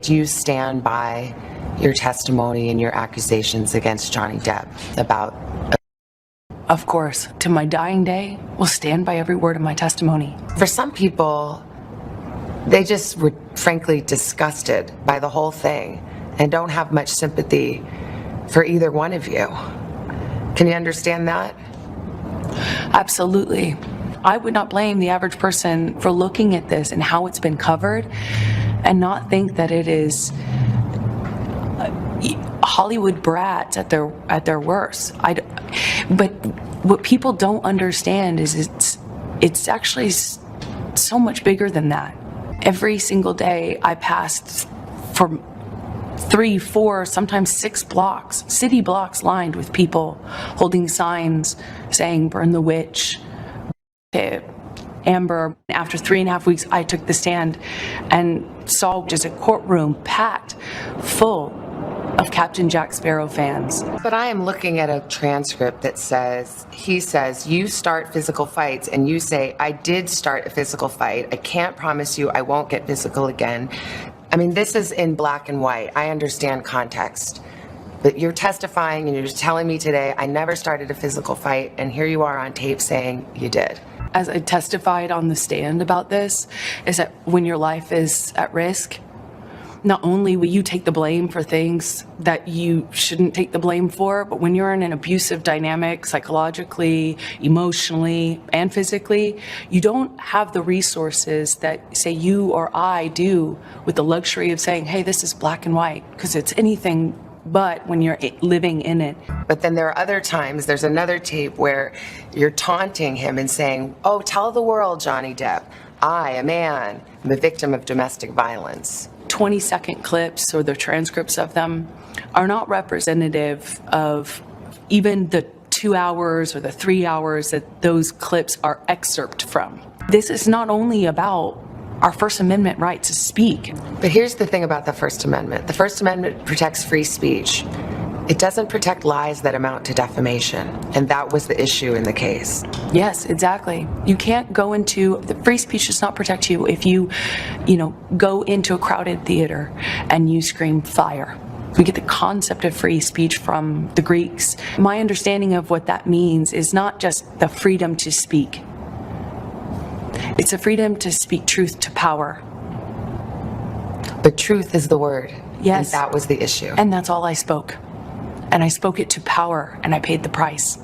Do you stand by your testimony and your accusations against Johnny Depp about... Of course, to my dying day, will stand by every word of my testimony. For some people, they just were frankly disgusted by the whole thing and don't have much sympathy for either one of you. Can you understand that? Absolutely. I would not blame the average person for looking at this and how it's been covered and not think that it is Hollywood brats at their worst. But what people don't understand is it's actually so much bigger than that. Every single day I passed for 3, 4, sometimes 6 blocks, city blocks lined with people holding signs saying "Burn the witch," Amber. After 3.5 weeks, I took the stand and saw just a courtroom packed full of Captain Jack Sparrow fans. But I am looking at a transcript that says, he says, you start physical fights, and you say, I did start a physical fight. I can't promise you I won't get physical again. I mean, this is in black and white. I understand context. But you're testifying and you're just telling me today, I never started a physical fight, and here you are on tape saying you did. As I testified on the stand about this, is that when your life is at risk, not only will you take the blame for things that you shouldn't take the blame for, but when you're in an abusive dynamic, psychologically, emotionally, and physically, you don't have the resources that, say, you or I do with the luxury of saying, hey, this is black and white, because it's anything but when you're living in it. But then there are other times, there's another tape where you're taunting him and saying, oh, tell the world, Johnny Depp, I, a man, am a victim of domestic violence. 20-second clips or the transcripts of them are not representative of even the 2 hours or the 3 hours that those clips are excerpt from. This is not only about our First Amendment right to speak. But here's the thing about the First Amendment. The First Amendment protects free speech. It doesn't protect lies that amount to defamation, and that was the issue in the case. Yes, exactly. You can't go into, the free speech does not protect you if you go into a crowded theater and you scream fire. We get the concept of free speech from the Greeks. My understanding of what that means is not just the freedom to speak. It's a freedom to speak truth to power. But truth is the word. Yes. And that was the issue. And that's all I spoke. And I spoke it to power, and I paid the price.